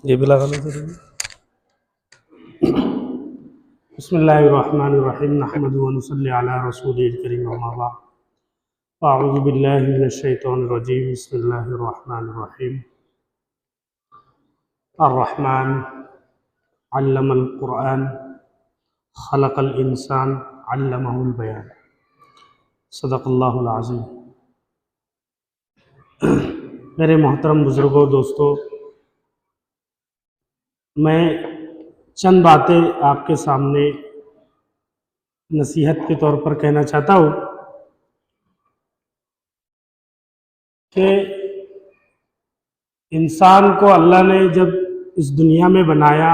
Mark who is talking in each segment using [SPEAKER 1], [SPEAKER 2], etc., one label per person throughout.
[SPEAKER 1] ये भी लगा लो जरूरी। बिस्मिल्लाहिर्रहमानिर्रहीम नहमदुहु व नुसल्ली अला रसूलिल करीम अम्मा बाद अऊज़ु बिल्लाहि मिनश शैतानिर रजीम बिस्मिल्लाहिर्रहमानिर्रहीम अर्रहमान अल्लमल कुरआन खलक़ल इंसान अल्लमहुल बयान सदक़ल्लाहुल अज़ीम। मेरे मोहतरम बुज़ुर्गों, दोस्तों, मैं चंद बातें आपके सामने नसीहत के तौर पर कहना चाहता हूँ कि इंसान को अल्लाह ने जब इस दुनिया में बनाया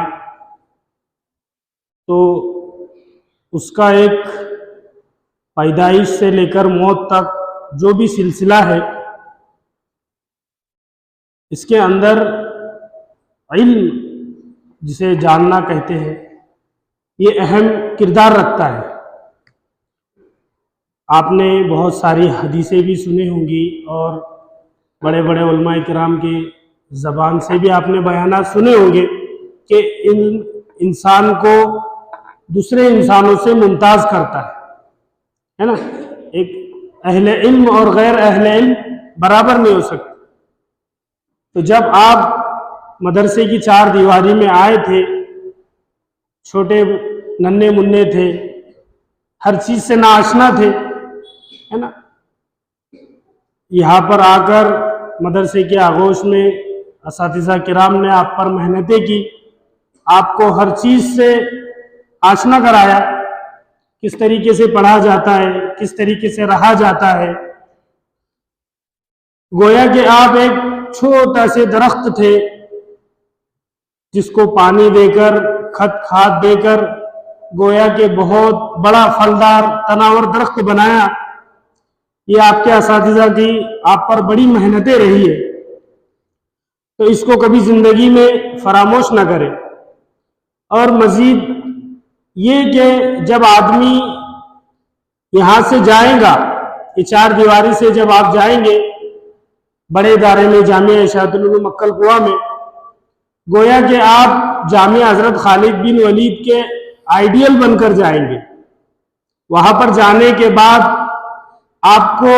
[SPEAKER 1] तो उसका एक पैदाइश से लेकर मौत तक जो भी सिलसिला है, इसके अंदर इल्म, जिसे जानना कहते हैं, ये अहम किरदार रखता है। आपने बहुत सारी हदीसें भी सुनी होंगी और बड़े बड़े उलमा किराम की ज़बान से भी आपने बयानात सुने होंगे कि इंसान को दूसरे इंसानों से मुमताज़ करता है ना। एक अहले इल्म और गैर अहले इल्म बराबर नहीं हो सकते। तो जब आप मदरसे की चार दीवारी में आए थे, छोटे नन्हे मुन्ने थे, हर चीज़ से नाआशना थे, है ना। यहाँ पर आकर मदरसे के आगोश में असातिज़ा किराम ने आप पर मेहनतें की, आपको हर चीज़ से आशना कराया, किस तरीके से पढ़ा जाता है, किस तरीके से रहा जाता है। गोया कि आप एक छोटा से दरख्त थे जिसको पानी देकर, खाद देकर गोया के बहुत बड़ा फलदार तनावर दरख्त बनाया। ये आपके असातिज़ा की आप पर बड़ी मेहनतें रही है, तो इसको कभी जिंदगी में फरामोश ना करें। और मजीद ये कि जब आदमी यहाँ से जाएगा, ये चार दीवारी से जब आप जाएंगे बड़े इदारे में, जामिया इरशादुल उलूम मक्कल कुआ में, गोया कि आप जामिया हजरत खालिद बिन वलीद के आइडियल बनकर जाएंगे। वहां पर जाने के बाद आपको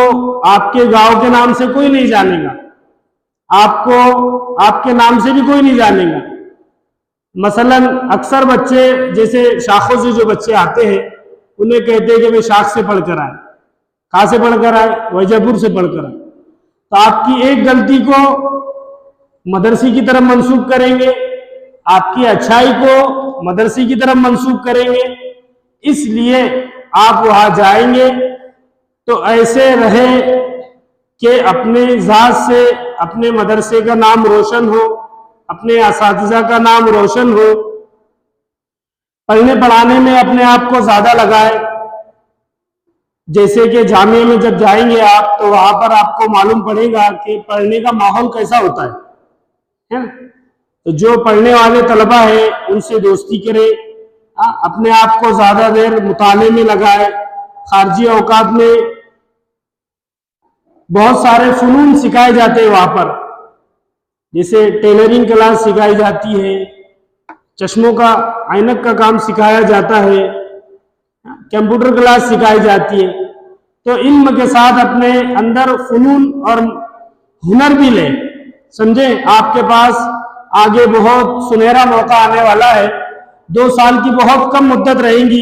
[SPEAKER 1] आपके गांव के नाम से कोई नहीं जानेगा, आपको आपके नाम से भी कोई नहीं जानेगा। मसलन अक्सर बच्चे, जैसे शाखों से जो बच्चे आते हैं, उन्हें कहते हैं कि मैं शाख से पढ़कर आए। कहाँ से पढ़कर आए? वजहपुर से पढ़कर आए। तो आपकी एक गलती को मदरसे की तरफ मंसूब करेंगे, आपकी अच्छाई को मदरसे की तरफ मंसूब करेंगे, इसलिए आप वहां जाएंगे तो ऐसे रहे कि अपने ज़ात से अपने मदरसे का नाम रोशन हो, अपने असातिज़ा का नाम रोशन हो, पढ़ने पढ़ाने में अपने आप को ज़्यादा लगाए। जैसे कि जामिया में जब जाएंगे आप, तो वहां पर आपको मालूम पड़ेगा कि पढ़ने का माहौल कैसा होता है ना। तो जो पढ़ने वाले तलबा है उनसे दोस्ती करे, अपने आप को ज्यादा देर मुताले में लगाए। खारजी औकात में बहुत सारे फनून सिखाए जाते हैं वहां पर, जैसे टेलरिंग क्लास सिखाई जाती है, चश्मों का ऐनक का काम सिखाया जाता है, कंप्यूटर क्लास सिखाई जाती है। तो इल्म के साथ अपने अंदर फनून और हुनर भी ले, समझे। आपके पास आगे बहुत सुनहरा मौका आने वाला है, 2 साल की बहुत कम मुद्दत रहेगी।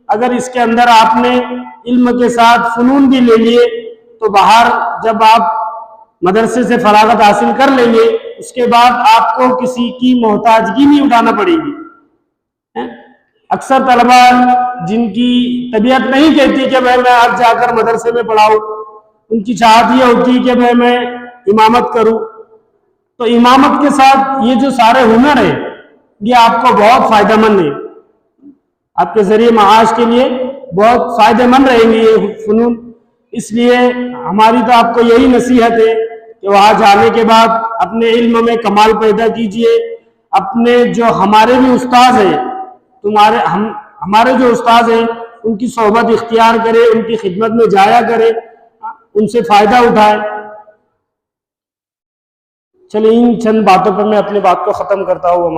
[SPEAKER 1] अगर इसके अंदर आपने इल्म के साथ फनून भी ले लिए, तो बाहर जब आप मदरसे से फरागत हासिल कर लेंगे, उसके बाद आपको किसी की मोहताजगी नहीं उठाना पड़ेगी। अक्सर तलबा जिनकी तबीयत नहीं कहती कि भाई मैं आज जाकर मदरसे में पढ़ाऊं, उनकी चाहत ये होती है कि भाई मैं इमामत करूं। तो इमामत के साथ ये जो सारे हुनर है, ये आपको बहुत फायदेमंद है, आपके जरिए माश के लिए बहुत फायदेमंद रहेंगे ये फनून। इसलिए हमारी तो आपको यही नसीहत है कि वहां जाने के बाद अपने इल्म में कमाल पैदा कीजिए। अपने जो हमारे भी उस्ताद हैं, हमारे जो उस्ताद हैं, उनकी सोहबत इख्तियार करें, उनकी खिदमत में जाया करें, उनसे फायदा उठाए। चलिए इन चंद बातों पर मैं अपनी बात को खत्म करता हूँ।